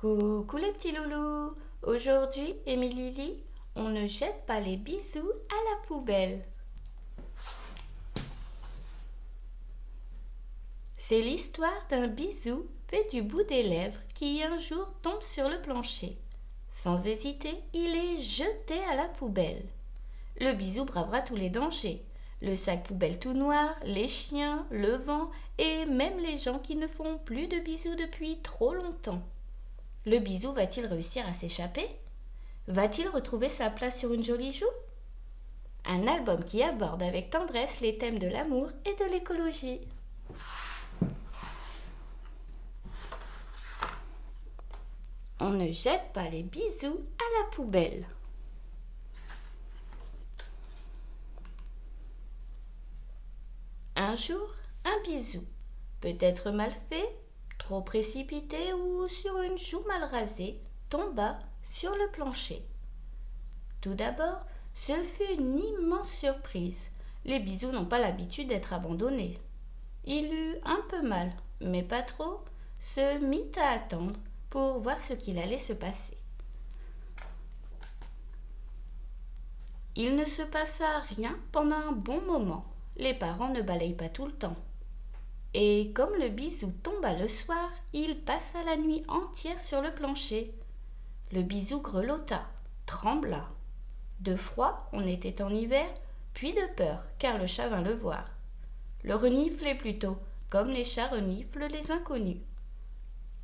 Coucou les petits loulous. Aujourd'hui, Émilie, on ne jette pas les bisous à la poubelle. C'est l'histoire d'un bisou fait du bout des lèvres qui un jour tombe sur le plancher. Sans hésiter, il est jeté à la poubelle. Le bisou bravera tous les dangers. Le sac poubelle tout noir, les chiens, le vent et même les gens qui ne font plus de bisous depuis trop longtemps. Le bisou va-t-il réussir à s'échapper? Va-t-il retrouver sa place sur une jolie joue? Un album qui aborde avec tendresse les thèmes de l'amour et de l'écologie. On ne jette pas les bisous à la poubelle. Un jour, un bisou, peut-être mal fait, trop précipité ou sur une joue mal rasée, tomba sur le plancher. Tout d'abord, ce fut une immense surprise. Les bisous n'ont pas l'habitude d'être abandonnés. Il eut un peu mal, mais pas trop, se mit à attendre pour voir ce qu'il allait se passer. Il ne se passa rien pendant un bon moment. Les parents ne balayent pas tout le temps. Et comme le bisou tomba le soir, il passa la nuit entière sur le plancher. Le bisou grelotta, trembla. De froid, on était en hiver, puis de peur, car le chat vint le voir. Le reniflait plutôt, comme les chats reniflent les inconnus.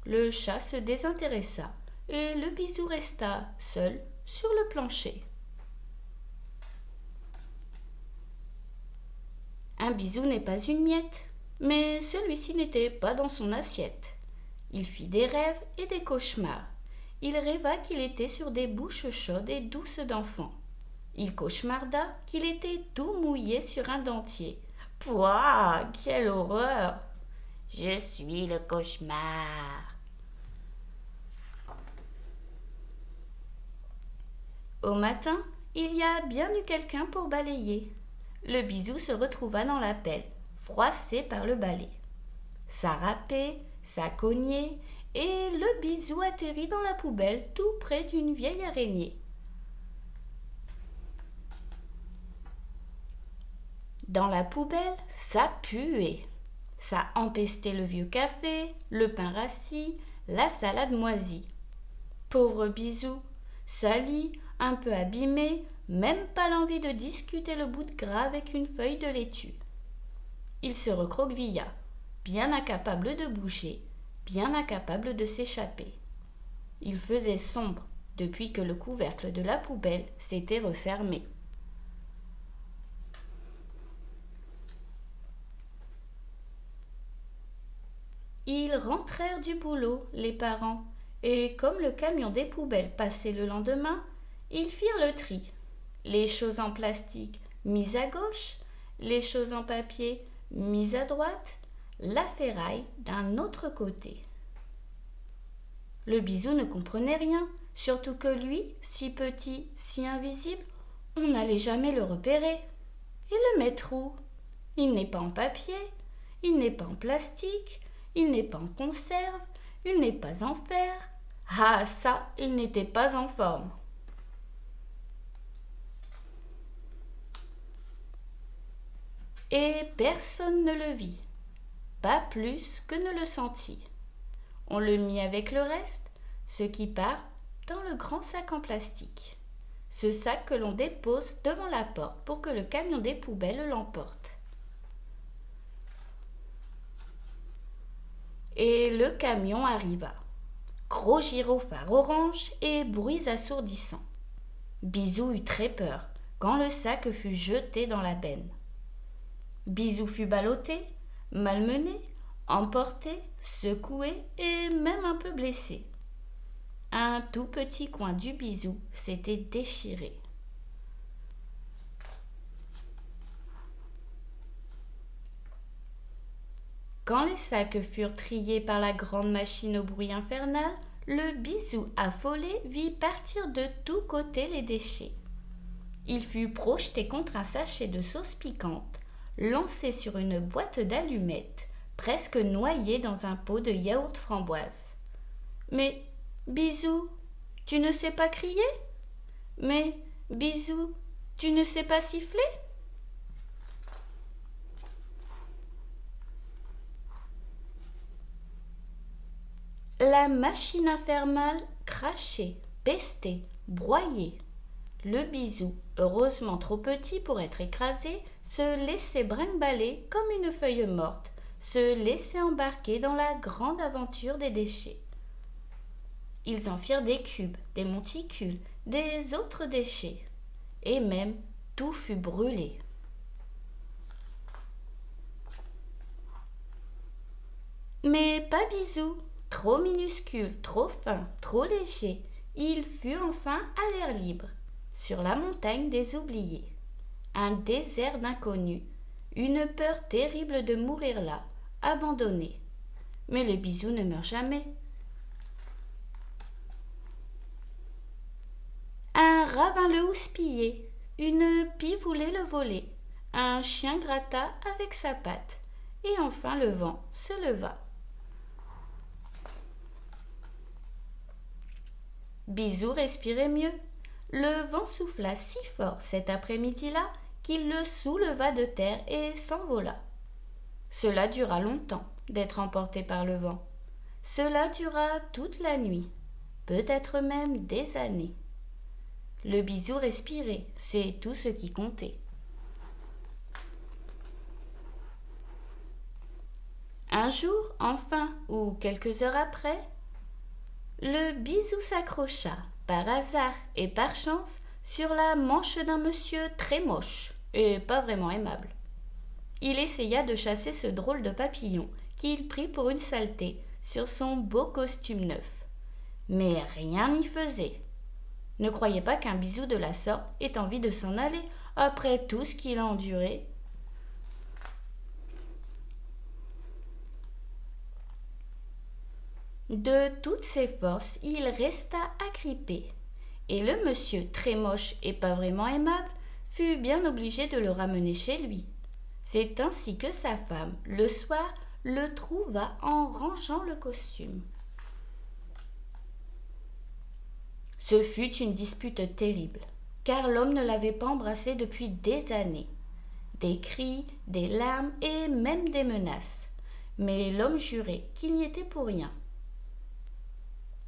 Le chat se désintéressa, et le bisou resta seul sur le plancher. Un bisou n'est pas une miette, mais celui-ci n'était pas dans son assiette. Il fit des rêves et des cauchemars. Il rêva qu'il était sur des bouches chaudes et douces d'enfants. Il cauchemarda qu'il était tout mouillé sur un dentier. Pouah, quelle horreur! Je suis le cauchemar. Au matin, il y a bien eu quelqu'un pour balayer. Le bisou se retrouva dans la pelle, froissé par le balai. Ça râpait, ça cognait, et le bisou atterrit dans la poubelle tout près d'une vieille araignée. Dans la poubelle, ça puait. Ça empestait le vieux café, le pain rassis, la salade moisie. Pauvre bisou, sali, un peu abîmé, même pas l'envie de discuter le bout de gras avec une feuille de laitue. Il se recroquevilla, bien incapable de bouger, bien incapable de s'échapper. Il faisait sombre depuis que le couvercle de la poubelle s'était refermé. Ils rentrèrent du boulot, les parents, et comme le camion des poubelles passait le lendemain, ils firent le tri. Les choses en plastique mises à gauche, les choses en papier mises à droite, la ferraille d'un autre côté. Le bisou ne comprenait rien, surtout que lui, si petit, si invisible, on n'allait jamais le repérer. Et le mettre où? Il n'est pas en papier, il n'est pas en plastique, il n'est pas en conserve, il n'est pas en fer. Ah ça, il n'était pas en forme. Et personne ne le vit, pas plus que ne le sentit. On le mit avec le reste, ce qui part dans le grand sac en plastique. Ce sac que l'on dépose devant la porte pour que le camion des poubelles l'emporte. Et le camion arriva. Gros gyrophare orange et bruits assourdissants. Bisou eut très peur quand le sac fut jeté dans la benne. Bisou fut ballotté, malmené, emporté, secoué et même un peu blessé. Un tout petit coin du bisou s'était déchiré. Quand les sacs furent triés par la grande machine au bruit infernal, le bisou affolé vit partir de tous côtés les déchets. Il fut projeté contre un sachet de sauce piquante, lancé sur une boîte d'allumettes, presque noyé dans un pot de yaourt framboise. Mais Bisou, tu ne sais pas crier? Mais, Bisou, tu ne sais pas siffler? La machine infernale crachait, pestait, broyait. Le Bisou, heureusement trop petit pour être écrasé, se laissait brinque-baller comme une feuille morte, se laissait embarquer dans la grande aventure des déchets. Ils en firent des cubes, des monticules, des autres déchets, et même tout fut brûlé. Mais pas Bisou, trop minuscule, trop fin, trop léger, il fut enfin à l'air libre, sur la montagne des oubliés. Un désert d'inconnus, une peur terrible de mourir là, abandonné. Mais le Bisou ne meurt jamais. Un rat vint le houspiller, une pie voulait le voler, un chien gratta avec sa patte, et enfin le vent se leva. Bisou respirait mieux. Le vent souffla si fort cet après-midi-là qu'il le souleva de terre et s'envola. Cela dura longtemps d'être emporté par le vent. Cela dura toute la nuit, peut-être même des années. Le Bisou respirait, c'est tout ce qui comptait. Un jour, enfin, ou quelques heures après, le Bisou s'accrocha, par hasard et par chance, sur la manche d'un monsieur très moche et pas vraiment aimable. Il essaya de chasser ce drôle de papillon qu'il prit pour une saleté sur son beau costume neuf. Mais rien n'y faisait. Ne croyez pas qu'un Bisou de la sorte ait envie de s'en aller après tout ce qu'il a enduré. De toutes ses forces, il resta agrippé, et le monsieur très moche et pas vraiment aimable fut bien obligé de le ramener chez lui. C'est ainsi que sa femme, le soir, le trouva en rangeant le costume. Ce fut une dispute terrible, car l'homme ne l'avait pas embrassé depuis des années. Des cris, des larmes et même des menaces. Mais l'homme jurait qu'il n'y était pour rien.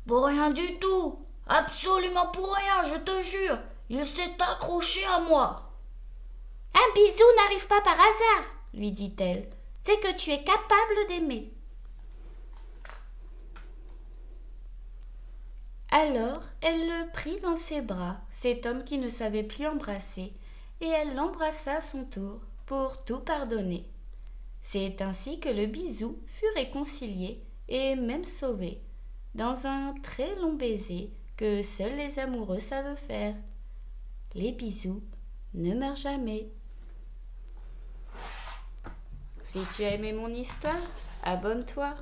Pour rien du tout, absolument pour rien, je te jure, il s'est accroché à moi. Un bisou n'arrive pas par hasard, lui dit-elle, c'est que tu es capable d'aimer. Alors elle le prit dans ses bras, cet homme qui ne savait plus embrasser, et elle l'embrassa à son tour pour tout pardonner. C'est ainsi que le Bisou fut réconcilié et même sauvé, dans un très long baiser que seuls les amoureux savent faire. Les bisous ne meurent jamais. Si tu as aimé mon histoire, abonne-toi.